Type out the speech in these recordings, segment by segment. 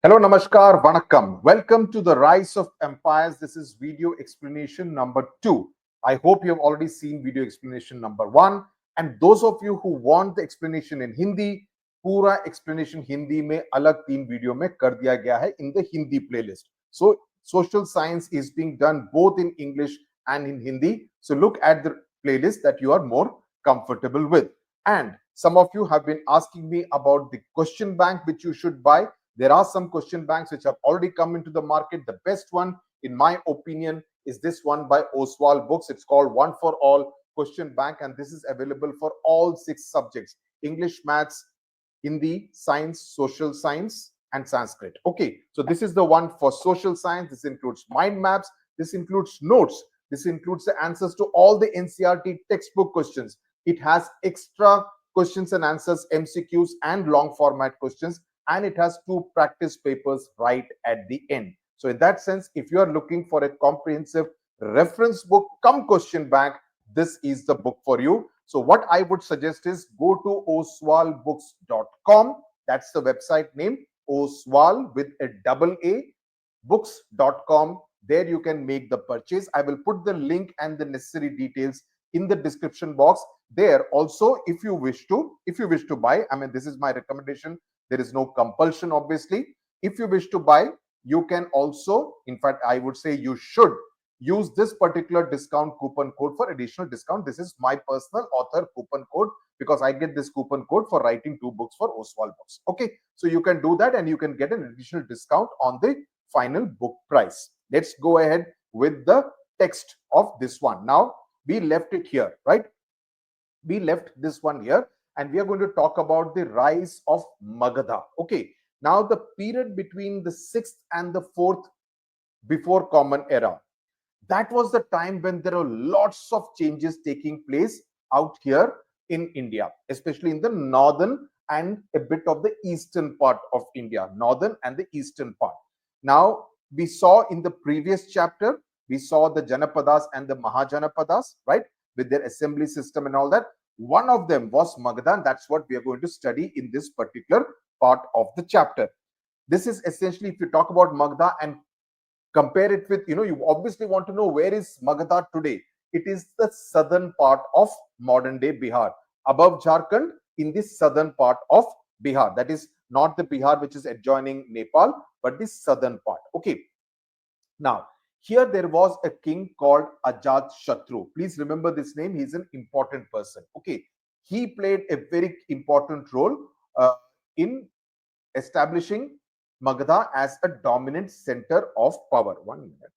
Hello, Namaskar, Vanakkam. Welcome to the Rise of Empires. This is video explanation number 2. I hope you have already seen video explanation number 1. And those of you who want the explanation in Hindi, पूरा explanation Hindi में अलग 3 video में कर दिया गया है in the Hindi playlist. So social science is being done both in English and in Hindi. So look at the playlist that you are more comfortable with. And some of you have been asking me about the question bank which you should buy. There are some question banks which have already come into the market. The best one, in my opinion, is this one by Oswald Books. It's called One for All Question Bank, and this is available for all 6 subjects: English, Maths, Hindi, Science, Social Science, and Sanskrit. Okay, so this is the one for social science. This includes mind maps. This includes notes. This includes the answers to all the NCERT textbook questions. It has extra questions and answers, MCQs, and long format questions. And it has 2 practice papers right at the end. So in that sense, if you are looking for a comprehensive reference book come question bank, this is the book for you. So what I would suggest is go to oswaldbooks.com. That's the website name, Oswald with a double A, books.com. There you can make the purchase. I will put the link and the necessary details in the description box. There also, if you wish to buy, I mean, this is my recommendation. There is no compulsion, obviously. If you wish to buy, you can also, in fact, I would say you should use this particular discount coupon code for additional discount. This is my personal author coupon code because I get this coupon code for writing 2 books for Oswald Books. Okay, so you can do that and you can get an additional discount on the final book price. Let's go ahead with the text of this one. Now, we left it here, right? We left this one here. And we are going to talk about the rise of Magadha. Okay, now the period between the 6th and the 4th before Common Era, that was the time when there were lots of changes taking place out here in India, especially in the northern and a bit of the eastern part of India, northern and the eastern part. Now, we saw in the previous chapter, we saw the Janapadas and the Mahajanapadas, right, with their assembly system and all that. One of them was Magadha, and that's what we are going to study in this particular part of the chapter. This is essentially, if you talk about Magadha and compare it with, you obviously want to know where is Magadha today. It is the southern part of modern day Bihar, above Jharkhand, in the southern part of Bihar. That is not the Bihar which is adjoining Nepal, but the southern part. Okay. Now, here there was a king called Ajat-Shatru. Please remember this name. He's an important person. Okay. He played a very important role in establishing Magadha as a dominant center of power. 1 minute.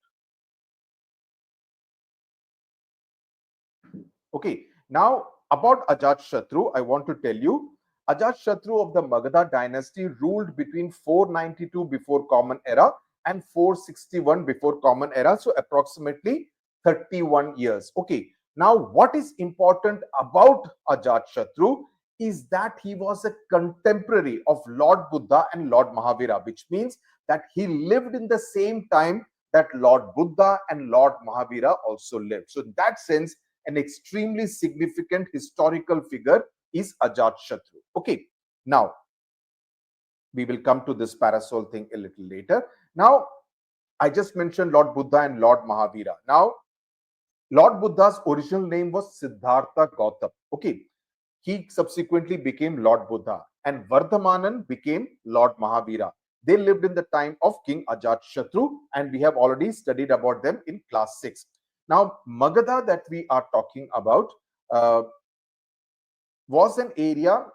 Okay. Now, about Ajat-Shatru, I want to tell you, Ajat-Shatru of the Magadha dynasty ruled between 492 before Common Era and 461 before Common Era, so approximately 31 years. Okay, now what is important about Ajat-Shatru is that he was a contemporary of Lord Buddha and Lord Mahavira, which means that he lived in the same time that Lord Buddha and Lord Mahavira also lived. So in that sense, an extremely significant historical figure is Ajat-Shatru. Okay, now we will come to this parasol thing a little later. Now, I just mentioned Lord Buddha and Lord Mahavira. Now, Lord Buddha's original name was Siddhartha Gautam. Okay, he subsequently became Lord Buddha, and Vardhamanan became Lord Mahavira. They lived in the time of King Ajat-Shatru, and we have already studied about them in class 6. Now, Magadha that we are talking about was an area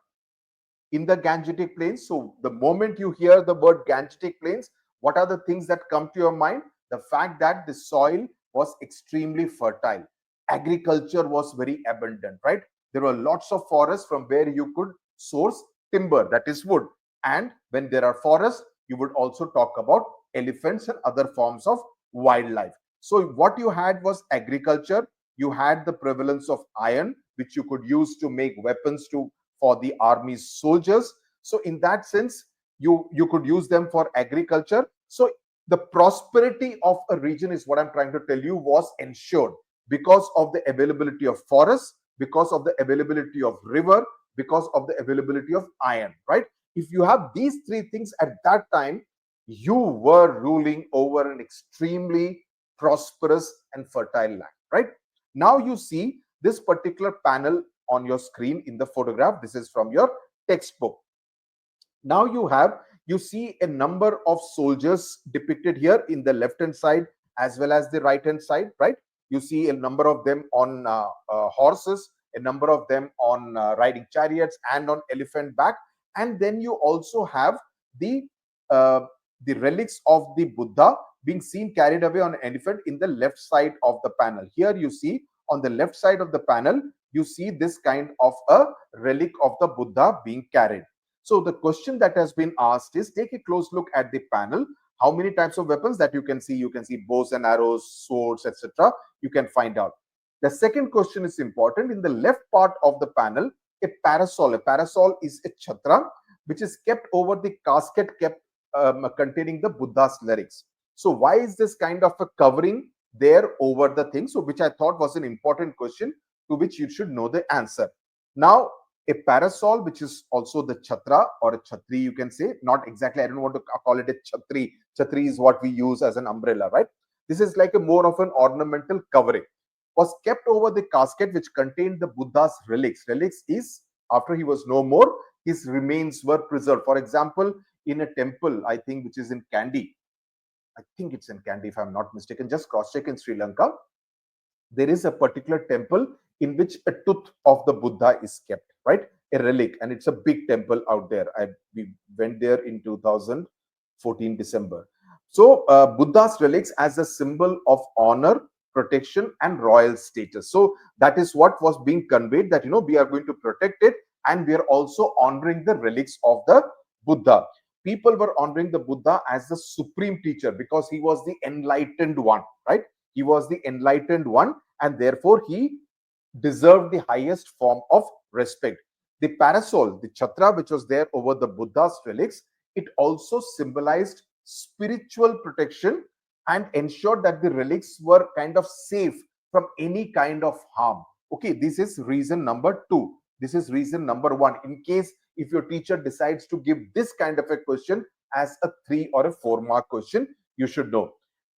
in the Gangetic Plains. So the moment you hear the word Gangetic Plains, what are the things that come to your mind? The fact that the soil was extremely fertile. Agriculture was very abundant, right? There were lots of forests from where you could source timber, that is wood. And when there are forests, you would also talk about elephants and other forms of wildlife. So what you had was agriculture. You had the prevalence of iron, which you could use to make weapons for the army's soldiers. So in that sense, you could use them for agriculture. So the prosperity of a region is what I'm trying to tell you was ensured because of the availability of forests, because of the availability of river, because of the availability of iron, right? If you have these 3 things at that time, you were ruling over an extremely prosperous and fertile land, right? Now you see this particular panel on your screen in the photograph. This is from your textbook. Now you see a number of soldiers depicted here in the left hand side as well as the right hand side, right? You see a number of them on horses, a number of them on riding chariots and on elephant back, and then you also have the uh, the relics of the Buddha being seen carried away on an elephant in the left side of the panel. Here you see on the left side of the panel, you see this kind of a relic of the Buddha being carried. So the question that has been asked is, take a close look at the panel. How many types of weapons that you can see? You can see bows and arrows, swords, etc. You can find out. The second question is important. In the left part of the panel, a parasol. A parasol is a chhatra which is kept over the casket kept containing the Buddha's lyrics. So why is this kind of a covering there over the thing? So which I thought was an important question to which you should know the answer. Now, a parasol, which is also the chhatra or a chhatri, you can say. Not exactly, I don't want to call it a chhatri. Chhatri is what we use as an umbrella, right? This is like a more of an ornamental covering. Was kept over the casket which contained the Buddha's relics. Relics is after he was no more, his remains were preserved. For example, in a temple, I think, which is in Kandy. I think it's in Kandy, if I'm not mistaken. Just cross check in Sri Lanka. There is a particular temple in which a tooth of the Buddha is kept, right? A relic, and it's a big temple out there. We went there in 2014 December. So Buddha's relics as a symbol of honor, protection, and royal status. So that is what was being conveyed, that we are going to protect it, and we are also honoring the relics of the Buddha. People were honoring the Buddha as the supreme teacher because he was the enlightened one, right? He was the enlightened one, and therefore he deserved the highest form of respect. The parasol, the chhatra, which was there over the Buddha's relics, it also symbolized spiritual protection and ensured that the relics were kind of safe from any kind of harm. Okay, this is reason number two. This is reason number one. In case if your teacher decides to give this kind of a question as a 3 or a 4-mark question, you should know.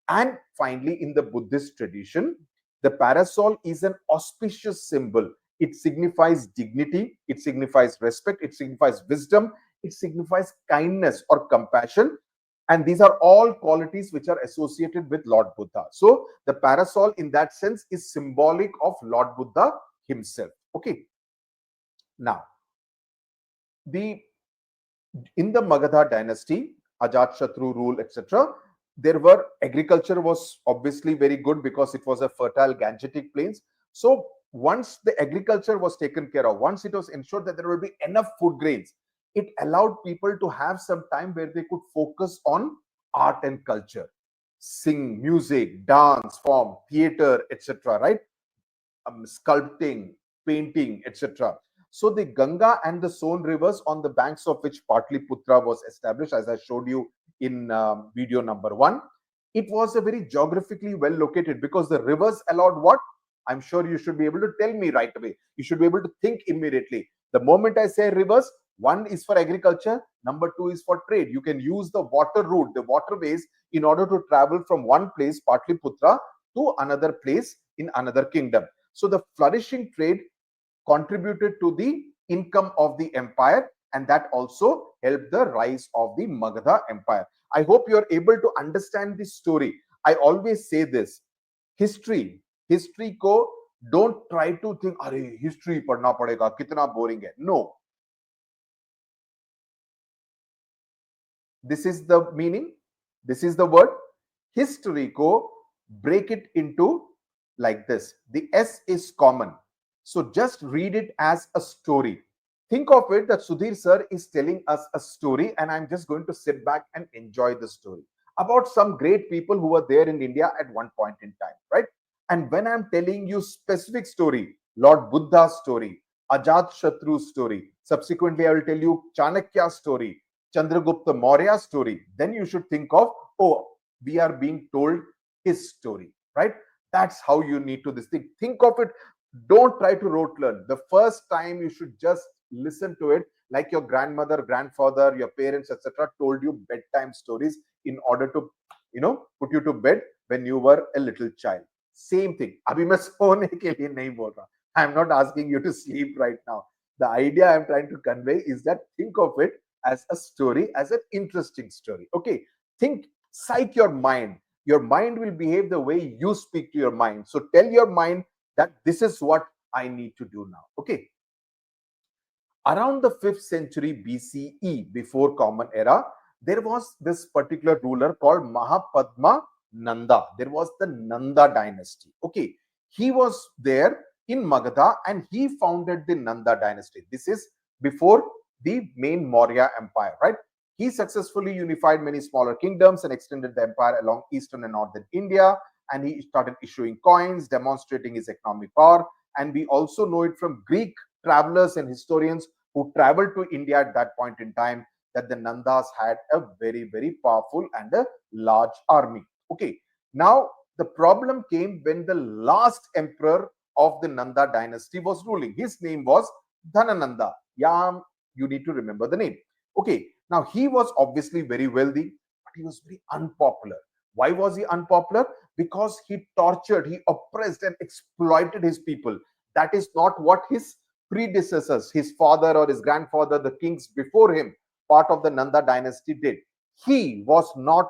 And finally, in the Buddhist tradition, the parasol is an auspicious symbol. It signifies dignity, it signifies respect, it signifies wisdom, it signifies kindness or compassion. And these are all qualities which are associated with Lord Buddha. So the parasol in that sense is symbolic of Lord Buddha himself. Okay. Now, in the Magadha dynasty, Ajat-Shatru rule, etc., agriculture was obviously very good because it was a fertile Gangetic plains. So once the agriculture was taken care of, once it was ensured that there will be enough food grains, it allowed people to have some time where they could focus on art and culture, sing, music, dance, form, theater, etc., right? Sculpting, painting, etc. So the Ganga and the Son rivers, on the banks of which Patliputra was established, as I showed you in video number 1, it was a very geographically well located because the rivers allowed what? I'm sure you should be able to tell me right away. You should be able to think immediately. The moment I say rivers, one is for agriculture, number 2 is for trade. You can use the water route, the waterways, in order to travel from one place, Patliputra, to another place in another kingdom. So the flourishing trade contributed to the income of the empire, and that also helped the rise of the Magadha empire. I hope you are able to understand this story. I always say this: history को don't try to think, अरे history पढ़ना पड़ेगा, कितना boring है. No. This is the meaning. This is the word. History को break it into like this. The S is common. So just read it as a story. Think of it that Sudhir sir is telling us a story, and I'm just going to sit back and enjoy the story about some great people who were there in India at one point in time, right? And when I'm telling you specific story, Lord Buddha's story, Ajat Shatru's story, subsequently I will tell you Chanakya's story, Chandragupta Maurya's story, then you should think of, oh, we are being told his story, right? That's how you need to this thing. Think of it. Don't try to rote learn. The first time you should just listen to it like your grandmother, grandfather, your parents, etc., told you bedtime stories in order to, put you to bed when you were a little child. Same thing. अभी मैं सोने के लिए नहीं बोल रहा. I am not asking you to sleep right now. The idea I am trying to convey is that think of it as a story, as an interesting story. Okay, think, psych your mind. Your mind will behave the way you speak to your mind. So tell your mind that this is what I need to do now. Okay. Around the 5th century BCE, before Common Era, there was this particular ruler called Mahapadma Nanda. There was the Nanda dynasty. Okay. He was there in Magadha and he founded the Nanda dynasty. This is before the main Maurya empire, right? He successfully unified many smaller kingdoms and extended the empire along eastern and northern India. And he started issuing coins, demonstrating his economic power. And we also know it from Greek travelers and historians who traveled to India at that point in time, that the Nandas had a very, very powerful and a large army. Okay. Now, the problem came when the last emperor of the Nanda dynasty was ruling. His name was Dhanananda. Yeah, you need to remember the name. Okay. Now, he was obviously very wealthy, but he was very unpopular. Why was he unpopular? Because he tortured, he oppressed and exploited his people. That is not what his predecessors, his father or his grandfather, the kings before him, part of the Nanda dynasty, did. He was not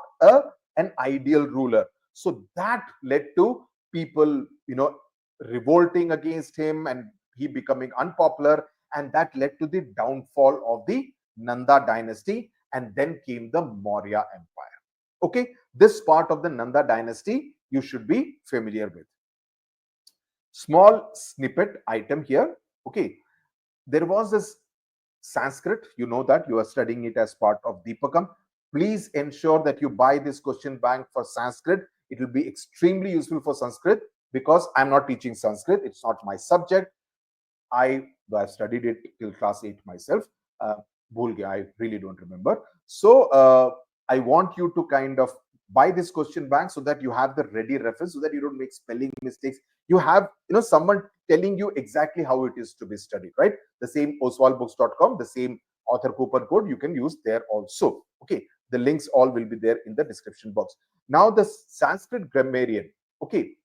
an ideal ruler. So that led to people, revolting against him and he becoming unpopular. And that led to the downfall of the Nanda dynasty. And then came the Maurya Empire. Okay, this part of the Nanda dynasty you should be familiar with. Small snippet item here. Okay, there was this Sanskrit, you know that you are studying it as part of Deepakam. Please ensure that you buy this question bank for Sanskrit. It will be extremely useful for Sanskrit because I'm not teaching Sanskrit. It's not my subject. I've studied it till class 8 myself. I really don't remember. So I want you to kind of buy this question bank so that you have the ready reference, so that you don't make spelling mistakes. You have someone telling you exactly how it is to be studied, right? The same oswaldbooks.com, the same author coupon code you can use there also. Okay, the links all will be there in the description box. Now the Sanskrit grammarian, okay,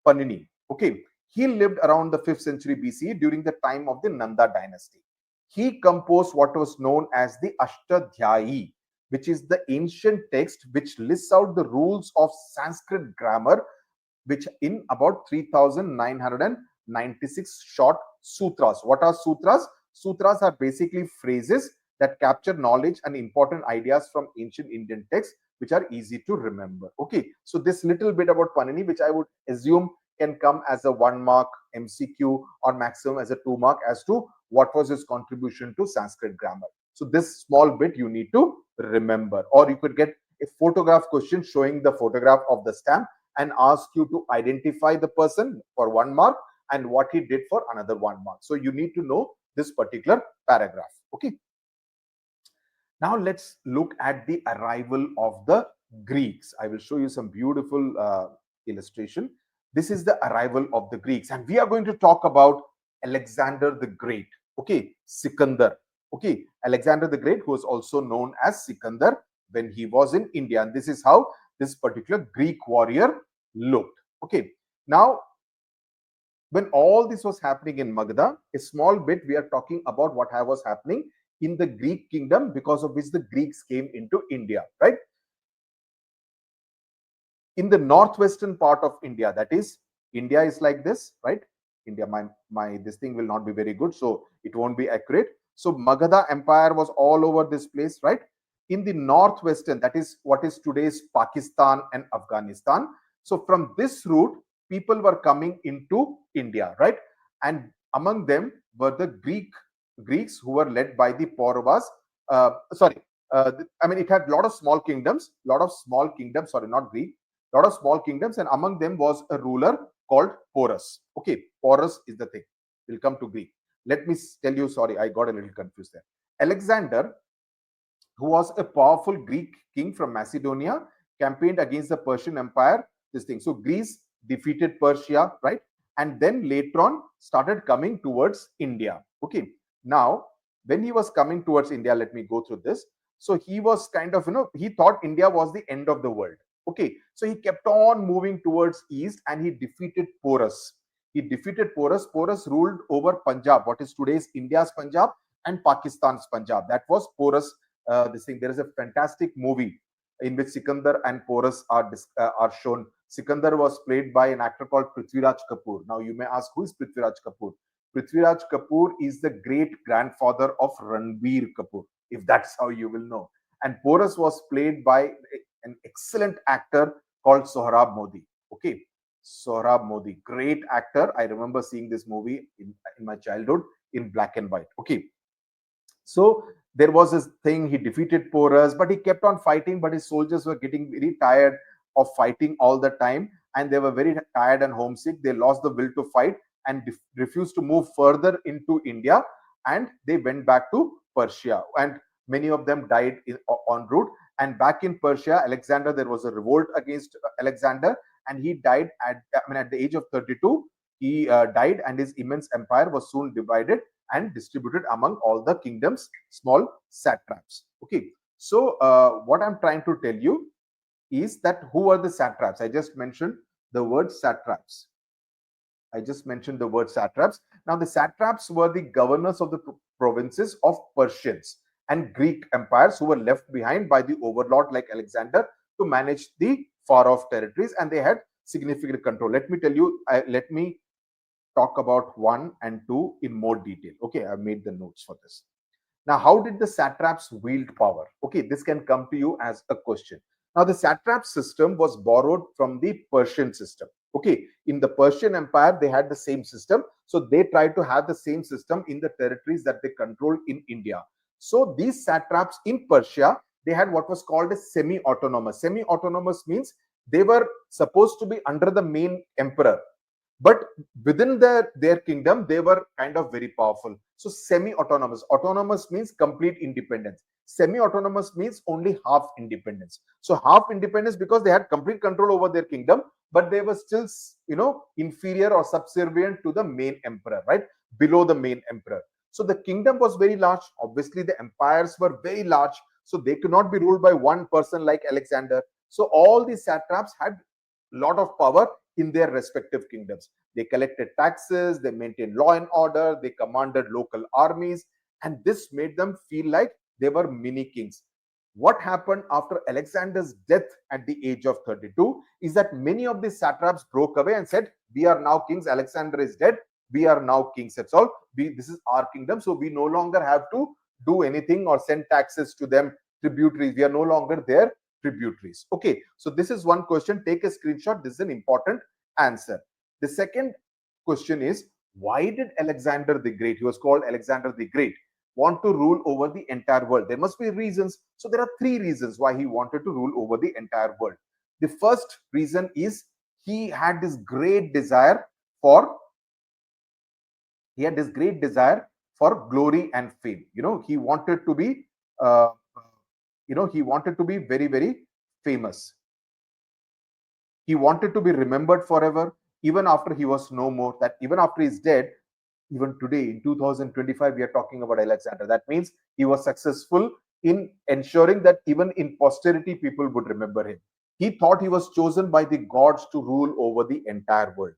Panini, okay, he lived around the 5th century BC during the time of the Nanda dynasty. He composed what was known as the Ashtadhyayi, which is the ancient text which lists out the rules of Sanskrit grammar, which in about 3,996 short sutras. What are sutras? Sutras are basically phrases that capture knowledge and important ideas from ancient Indian texts, which are easy to remember. Okay, so this little bit about Panini, which I would assume can come as a 1 mark MCQ or maximum as a 2 mark as to what was his contribution to Sanskrit grammar. So this small bit you need to remember, or you could get a photograph question showing the photograph of the stamp and ask you to identify the person for 1 mark and what he did for another 1 mark. So you need to know this particular paragraph. Okay. Now let's look at the arrival of the Greeks. I will show you some beautiful illustration. This is the arrival of the Greeks, and we are going to talk about Alexander the Great. Okay, Sikandar. Okay, Alexander the Great, who was also known as Sikandar when he was in India. And this is how this particular Greek warrior looked. Okay, now when all this was happening in Magadha, a small bit we are talking about what was happening in the Greek kingdom, because of which the Greeks came into India, right? In the northwestern part of India, that is, India is like this, right? India, this thing will not be very good, so it won't be accurate. So Magadha Empire was all over this place, right? In the northwestern, that is what is today's Pakistan and Afghanistan. So from this route, people were coming into India, right? And among them were the Greeks, who were led by the Pauravas. I mean, it had a lot of small kingdoms, sorry, not Greek, a lot of small kingdoms, and among them was a ruler called Porus. Okay, Porus is the thing. We'll come to Greek. Let me tell you, sorry, I got a little confused there. Alexander, who was a powerful Greek king from Macedonia, campaigned against the Persian Empire, this thing. So Greece defeated Persia, right? And then later on started coming towards India. Okay. Now, when he was coming towards India, let me go through this. So he was kind of, he thought India was the end of the world. Okay, so he kept on moving towards east and he defeated Porus. He defeated Porus. Porus ruled over Punjab, what is today's India's Punjab and Pakistan's Punjab. That was Porus. This thing. There is a fantastic movie in which Sikandar and Porus are shown. Sikandar was played by an actor called Prithviraj Kapoor. Now you may ask, who is Prithviraj Kapoor? Prithviraj Kapoor is the great grandfather of Ranbir Kapoor, if that's how you will know. And Porus was played by an excellent actor called Sohrab Modi. Okay, Sohrab Modi, great actor. I remember seeing this movie in my childhood in black and white. Okay, so there was this thing, he defeated Porus, but he kept on fighting, but his soldiers were getting very tired of fighting all the time, and they were very tired and homesick. They lost the will to fight and refused to move further into India, and they went back to Persia, and many of them died en route. And back in Persia, Alexander, there was a revolt against Alexander, and he died at the age of 32. He died, and his immense empire was soon divided and distributed among all the kingdoms, small satraps. Okay, so what I'm trying to tell you is that who are the satraps? I just mentioned the word satraps. I just mentioned the word satraps. Now, the satraps were the governors of the provinces of Persians and Greek empires who were left behind by the overlord like Alexander to manage the far-off territories, and they had significant control. Let me tell you, let me talk about 1 and 2 in more detail. Okay, I've made the notes for this. Now, how did the satraps wield power? Okay, this can come to you as a question. Now, the satrap system was borrowed from the Persian system. Okay, in the Persian Empire, they had the same system. So they tried to have the same system in the territories that they controlled in India. So these satraps in Persia, they had what was called a semi-autonomous. Semi-autonomous means they were supposed to be under the main emperor, but within their kingdom, they were kind of very powerful. So semi-autonomous. Autonomous means complete independence. Semi-autonomous means only half independence. So half independence because they had complete control over their kingdom, but they were still, inferior or subservient to the main emperor, right? Below the main emperor. So the kingdom was very large. Obviously, the empires were very large. So they could not be ruled by one person like Alexander. So all these satraps had a lot of power in their respective kingdoms. They collected taxes, they maintained law and order, they commanded local armies, and this made them feel like they were mini kings. What happened after Alexander's death at the age of 32 is that many of these satraps broke away and said, we are now kings. Alexander is dead. We are now kings. That's all. This is our kingdom. So we no longer have to do anything or send taxes to them, tributaries. We are no longer their tributaries. Okay, so this is one question. Take a screenshot. This is an important answer. The second question is, why did Alexander the Great, he was called Alexander the Great, want to rule over the entire world? There must be reasons. So there are 3 reasons why he wanted to rule over the entire world. The first reason is he had this great desire for glory and fame. He wanted to be he wanted to be very, very famous. He wanted to be remembered forever, even after he was no more, that even after he's dead, even today in 2025, we are talking about Alexander. That means he was successful in ensuring that even in posterity, people would remember him. He thought he was chosen by the gods to rule over the entire world.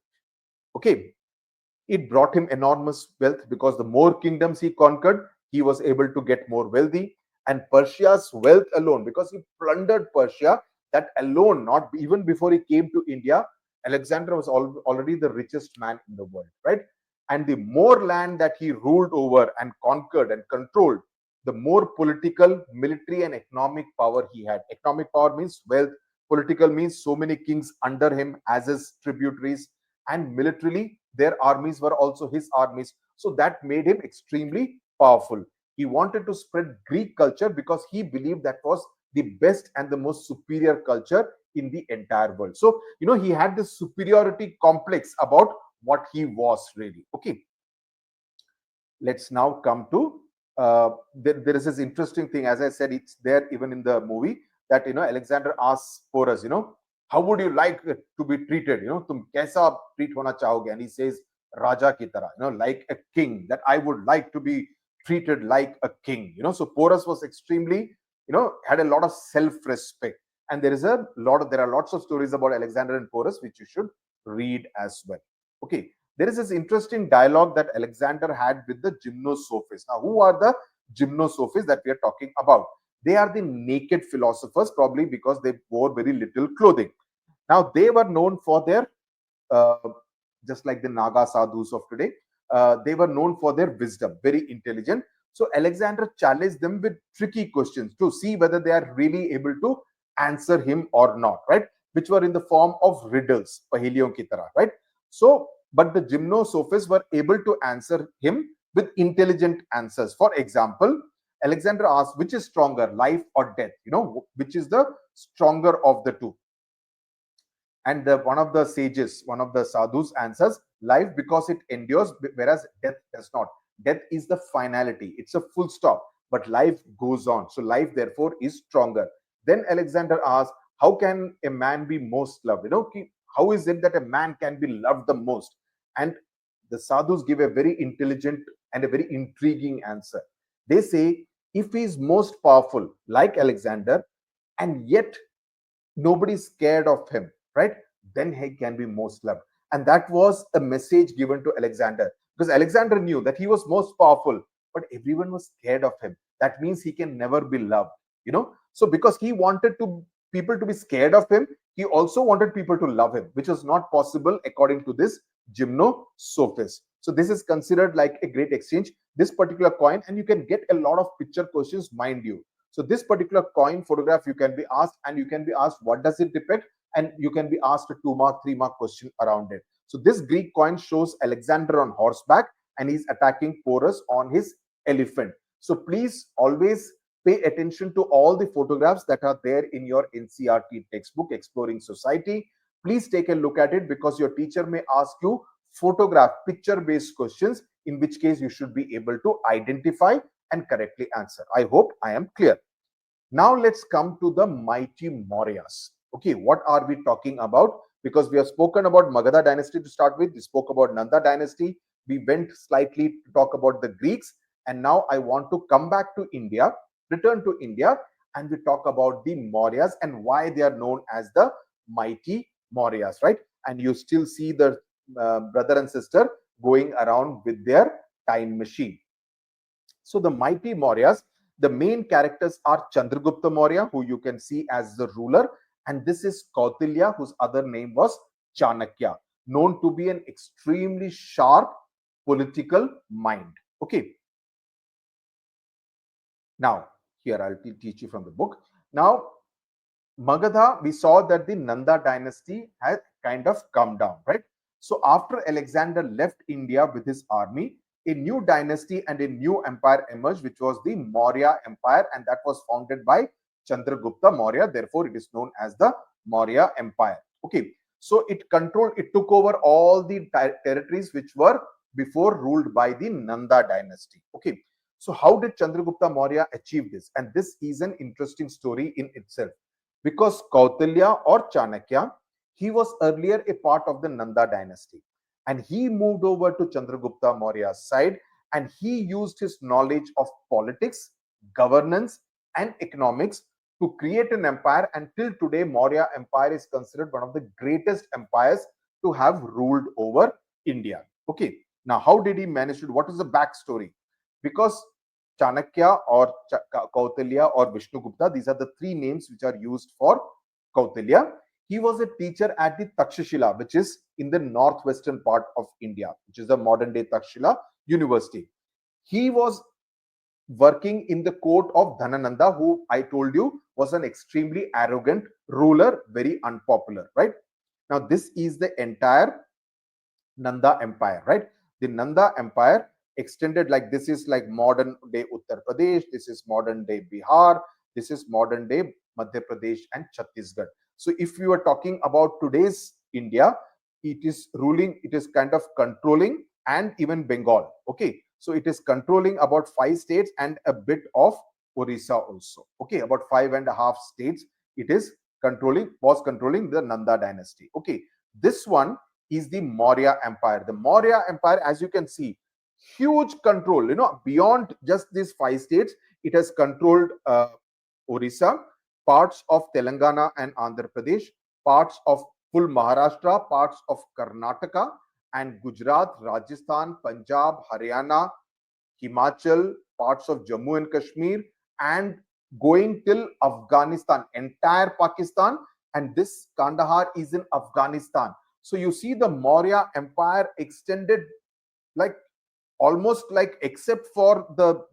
Okay. It brought him enormous wealth because the more kingdoms he conquered, he was able to get more wealthy. And Persia's wealth alone, because he plundered Persia, that alone, not even before he came to India, Alexander was already the richest man in the world, right? And the more land that he ruled over and conquered and controlled, the more political, military, and economic power he had. Economic power means wealth. Political means so many kings under him as his tributaries. And militarily, their armies were also his armies. So that made him extremely powerful. He wanted to spread Greek culture because he believed that was the best and the most superior culture in the entire world. So, he had this superiority complex about what he was really. Okay. Let's now come to, there is this interesting thing. As I said, it's there even in the movie that, Alexander asks Porus, how would you like to be treated? Tum kaisa treat hona chahoge? And he says, Raja ki tarah, like a king, that I would like to be treated like a king. So Porus was extremely, had a lot of self-respect. And there are lots of stories about Alexander and Porus, which you should read as well. Okay. There is this interesting dialogue that Alexander had with the gymnosophists. Now, who are the gymnosophists that we are talking about? They are the naked philosophers, probably because they wore very little clothing. Now, they were known for their, uh, just like the Naga sadhus of today, they were known for their wisdom, very intelligent. So Alexander challenged them with tricky questions to see whether they are really able to answer him or not, right? Which were in the form of riddles, paheliyon ki tarah, right? So, but the gymnosophists were able to answer him with intelligent answers. For example, Alexander asked, which is stronger, life or death? Which is the stronger of the two? And one of the sages, one of the sadhus answers, life, because it endures, whereas death does not. Death is the finality, it's a full stop, but life goes on. So life therefore is stronger. Then Alexander asks, how can a man be most loved? How is it that a man can be loved the most? And the sadhus give a very intelligent and a very intriguing answer. They say, if he is most powerful like Alexander, and yet nobody is scared of him, right? Then he can be most loved. And that was a message given to Alexander, because Alexander knew that he was most powerful, but everyone was scared of him. That means he can never be loved. So because he wanted people to be scared of him, he also wanted people to love him, which was not possible according to this gymnosophist. So this is considered like a great exchange, this particular coin, and you can get a lot of picture questions, mind you. So this particular coin photograph, you can be asked, and you can be asked, what does it depict? And you can be asked a 2-mark, 3-mark question around it. So this Greek coin shows Alexander on horseback, and he's attacking Porus on his elephant. So please always pay attention to all the photographs that are there in your NCERT textbook, Exploring Society. Please take a look at it, because your teacher may ask you photograph, picture-based questions, in which case you should be able to identify and correctly answer. I hope I am clear. Now let's come to the mighty Mauryas. Okay, what are we talking about? Because we have spoken about Magadha dynasty to start with. We spoke about Nanda dynasty. We went slightly to talk about the Greeks. And now I want to come back to India, return to India, and we talk about the Mauryas and why they are known as the mighty Mauryas, right? And you still see the brother and sister going around with their time machine. So the mighty Mauryas, the main characters are Chandragupta Maurya, who you can see as the ruler, and this is Kautilya, whose other name was Chanakya, known to be an extremely sharp political mind. Okay. Now, here I'll teach you from the book. Now, Magadha, we saw that the Nanda dynasty had kind of come down, right? So after Alexander left India with his army, a new dynasty and a new empire emerged, which was the Maurya Empire, and that was founded by Chandragupta Maurya. Therefore, it is known as the Maurya Empire. Okay, so it took over all the territories which were before ruled by the Nanda dynasty. Okay, so how did Chandragupta Maurya achieve this? And this is an interesting story in itself, because Kautilya or Chanakya, he was earlier a part of the Nanda dynasty, and he moved over to Chandragupta Maurya's side, and he used his knowledge of politics, governance, and economics to create an empire. And till today, Maurya Empire is considered one of the greatest empires to have ruled over India. Okay, now how did he manage to? What is the backstory? Because Chanakya or Kautilya or Vishnugupta, these are the three names which are used for Kautilya. He was a teacher at the Takshashila, which is in the northwestern part of India, which is the modern day Takshashila University. He was working in the court of Dhanananda, who I told you was an extremely arrogant ruler, very unpopular, right? Now, this is the entire Nanda Empire, right? The Nanda Empire extended like this is like modern day Uttar Pradesh, this is modern day Bihar, this is modern day Madhya Pradesh and Chhattisgarh. So if we were talking about today's India, it is ruling, it is kind of controlling, and even Bengal. Okay, so it is controlling about 5 states and a bit of Orissa also. Okay, about 5.5 states it is was controlling the Nanda dynasty. Okay, this one is the Maurya Empire. The Maurya Empire, as you can see, huge control, beyond just these 5 states. It has controlled Orissa, parts of Telangana and Andhra Pradesh, parts of full Maharashtra, parts of Karnataka and Gujarat, Rajasthan, Punjab, Haryana, Himachal, parts of Jammu and Kashmir, and going till Afghanistan, entire Pakistan, and this Kandahar is in Afghanistan. So you see the Maurya Empire extended like almost like, except for the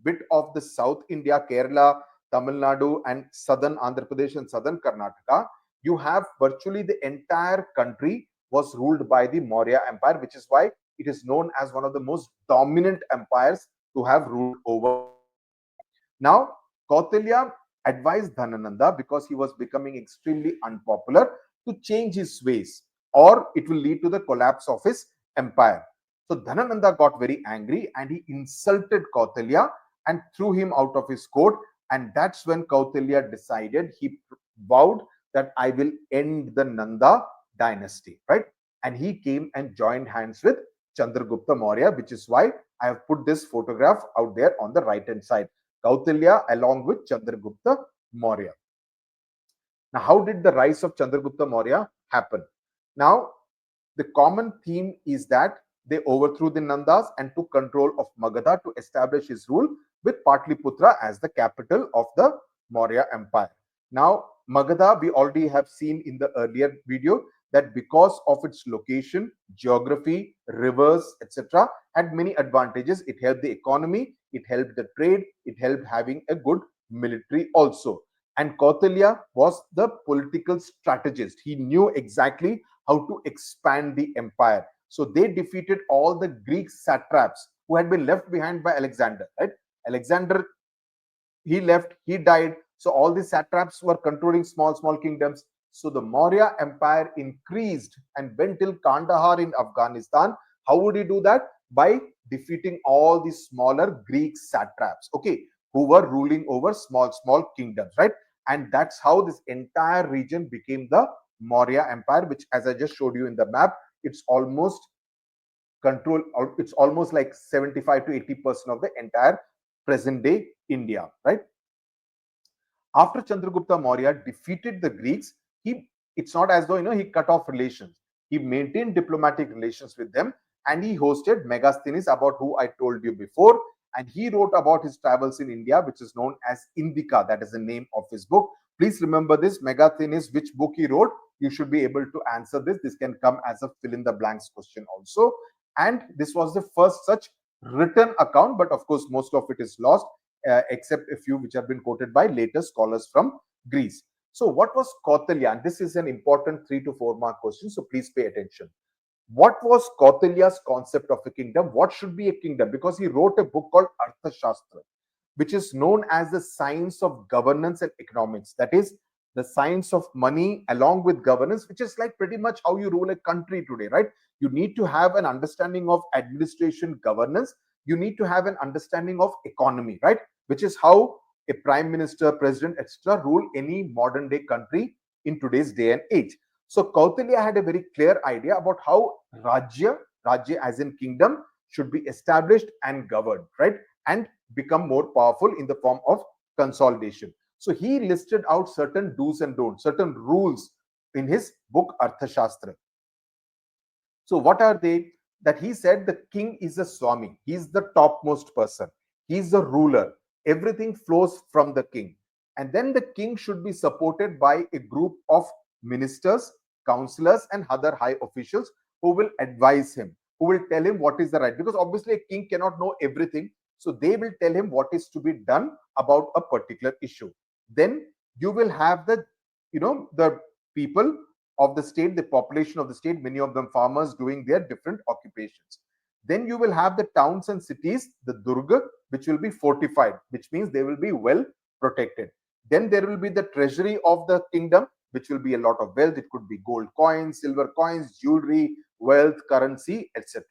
bit of the South India, Kerala, Tamil Nadu, and southern Andhra Pradesh and southern Karnataka, you have virtually the entire country was ruled by the Maurya Empire, which is why it is known as one of the most dominant empires to have ruled over India. Now, Kautilya advised Dhanananda, because he was becoming extremely unpopular, to change his ways, or it will lead to the collapse of his empire. So Dhanananda got very angry and he insulted Kautilya and threw him out of his court. And that's when Kautilya decided, he vowed that I will end the Nanda dynasty, right? And he came and joined hands with Chandragupta Maurya, which is why I have put this photograph out there on the right hand side. Kautilya along with Chandragupta Maurya. Now, how did the rise of Chandragupta Maurya happen? Now, the common theme is that they overthrew the Nandas and took control of Magadha to establish his rule, with Patliputra as the capital of the Maurya Empire. Now, Magadha, we already have seen in the earlier video that because of its location, geography, rivers, etc., had many advantages. It helped the economy, it helped the trade, it helped having a good military also. And Kautilya was the political strategist. He knew exactly how to expand the empire. So they defeated all the Greek satraps who had been left behind by Alexander, right? Alexander, he left, he died. So all the satraps were controlling small kingdoms. So the Maurya Empire increased and went till Kandahar in Afghanistan. How would he do that? By defeating all the smaller Greek satraps, okay, who were ruling over small kingdoms, right? And that's how this entire region became the Maurya Empire, which, as I just showed you in the map, it's almost control, it's almost like 75 to 80% of the entire present day India, right? After Chandragupta Maurya defeated the Greeks, it's not as though he cut off relations. He maintained diplomatic relations with them, and he hosted Megasthenes, about who I told you before, and he wrote about his travels in India, which is known as Indika. That is the name of his book. Please remember this, Megasthenes, which book he wrote. You should be able to answer this. This can come as a fill in the blanks question also. And this was the first such written account, but of course most of it is lost, except a few which have been quoted by later scholars from Greece. So what was Kautilya? And this is an important 3 to 4 mark question, so please pay attention. What was Kautilya's concept of a kingdom? What should be a kingdom? Because he wrote a book called Arthashastra, which is known as the science of governance and economics. That is the science of money along with governance, which is like pretty much how you rule a country today, right? You need to have an understanding of administration, governance. You need to have an understanding of economy, right? Which is how a prime minister, president, etc., rule any modern day country in today's day and age. So Kautilya had a very clear idea about how Rajya as in kingdom, should be established and governed, right? And become more powerful in the form of consolidation. So he listed out certain do's and don'ts, certain rules in his book Arthashastra. So what are they? That he said the king is a Swami. He's the topmost person. He's the ruler. Everything flows from the king. And then the king should be supported by a group of ministers, counselors, and other high officials who will advise him, who will tell him what is the right. Because obviously a king cannot know everything. So they will tell him what is to be done about a particular issue. Then you will have the people of the state, the population of the state, many of them farmers doing their different occupations. Then you will have the towns and cities, the Durga, which will be fortified, which means they will be well protected. Then there will be the treasury of the kingdom, which will be a lot of wealth. It could be gold coins, silver coins, jewelry, wealth, currency, etc.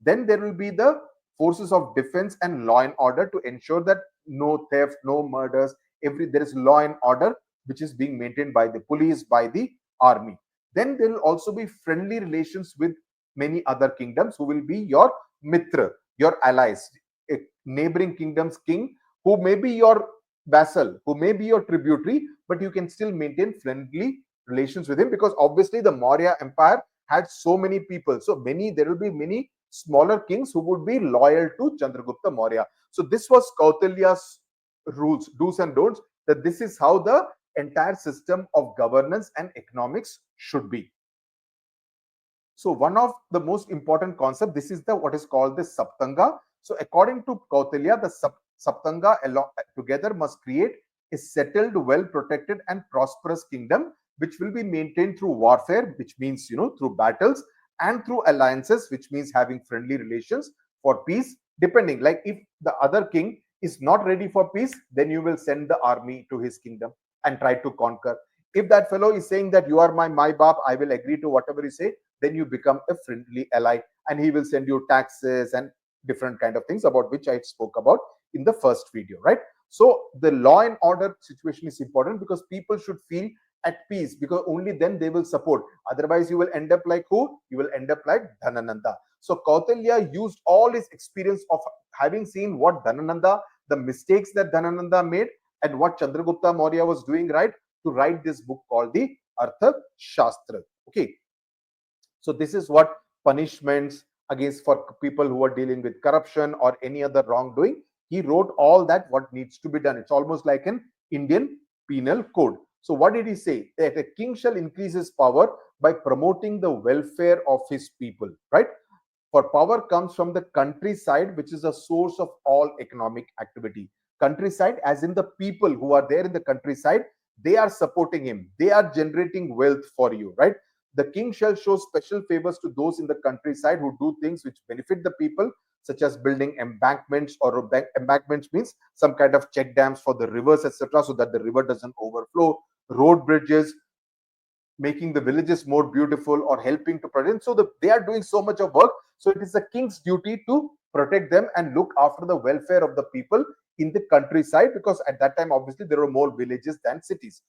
Then there will be the forces of defense and law and order to ensure that no theft, no murders, there is law and order which is being maintained by the police, by the army. Then there will also be friendly relations with many other kingdoms who will be your mitra, your allies, a neighboring kingdom's king, who may be your vassal, who may be your tributary, but you can still maintain friendly relations with him, because obviously the Maurya Empire had so many people. So there will be many smaller kings who would be loyal to Chandragupta Maurya. So this was Kautilya's rules, do's and don'ts, that this is how the entire system of governance and economics should be. So one of the most important concept, this is the what is called the Saptanga. So according to Kautilya, the Saptanga together must create a settled, well protected and prosperous kingdom, which will be maintained through warfare, which means through battles, and through alliances, which means having friendly relations, for peace. Depending, like if the other king is not ready for peace, then you will send the army to his kingdom and try to conquer. If that fellow is saying that you are my bab, I will agree to whatever you say, then you become a friendly ally, and he will send you taxes and different kind of things, about which I spoke about in the first video, right? So the law and order situation is important, because people should feel at peace, because only then they will support. Otherwise you will end up like who? You will end up like Dhanananda. So Kautilya used all his experience of having seen what Dhanananda, the mistakes that Dhanananda made, and what Chandragupta Maurya was doing right, to write this book called the Arthashastra. Okay, so this is what punishments against for people who are dealing with corruption or any other wrongdoing. He wrote all that what needs to be done. It's almost like an Indian penal code. So what did he say? That a king shall increase his power by promoting the welfare of his people, right? For power comes from the countryside, which is a source of all economic activity. Countryside, as in the people who are there in the countryside, they are supporting him. They are generating wealth for you, right? The king shall show special favors to those in the countryside who do things which benefit the people, such as building embankments, or embankments means some kind of check dams for the rivers, etc., so that the river doesn't overflow, road bridges, making the villages more beautiful, or helping to protect. So they are doing so much of work. So it is the king's duty to protect them and look after the welfare of the people in the countryside, because at that time, obviously, there were more villages than cities.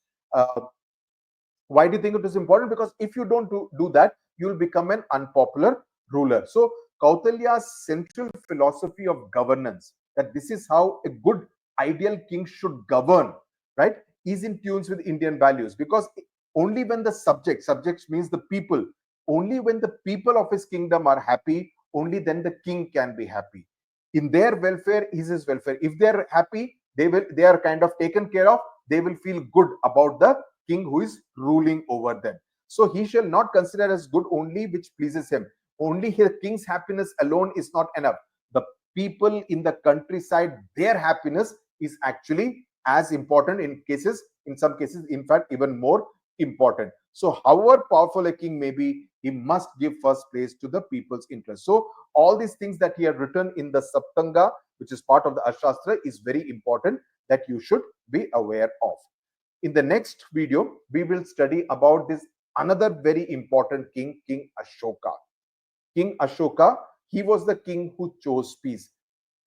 Why do you think it is important? Because if you don't do that, you will become an unpopular ruler. So Kautilya's central philosophy of governance, that this is how a good ideal king should govern, right, is in tune with Indian values. Because only when the subjects means the people, only when the people of his kingdom are happy, only then the king can be happy. In their welfare is his welfare. If they're happy, they are kind of taken care of, they will feel good about the king who is ruling over them. So he shall not consider as good only which pleases him. Only his king's happiness alone is not enough. The people in the countryside, their happiness is actually as important, in some cases, in fact, even more important. So however powerful a king may be, he must give first place to the people's interest. So all these things that he had written in the Saptanga, which is part of the Arthashastra, is very important, that you should be aware of. In the next video, we will study about this another very important king, King Ashoka. King Ashoka, he was the king who chose peace.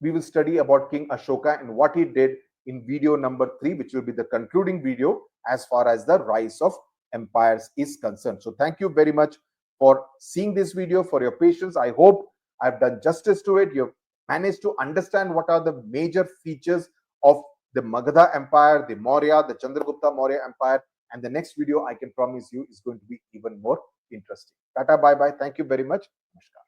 We will study about King Ashoka and what he did in video number 3, which will be the concluding video as far as the rise of empires is concerned. So thank you very much for seeing this video, for your patience. I hope I've done justice to it. You've managed to understand what are the major features of the Magadha Empire, the Maurya, the Chandragupta Maurya Empire. And the next video, I can promise you, is going to be even more interesting. Tata, bye-bye. Thank you very much. Namaskar.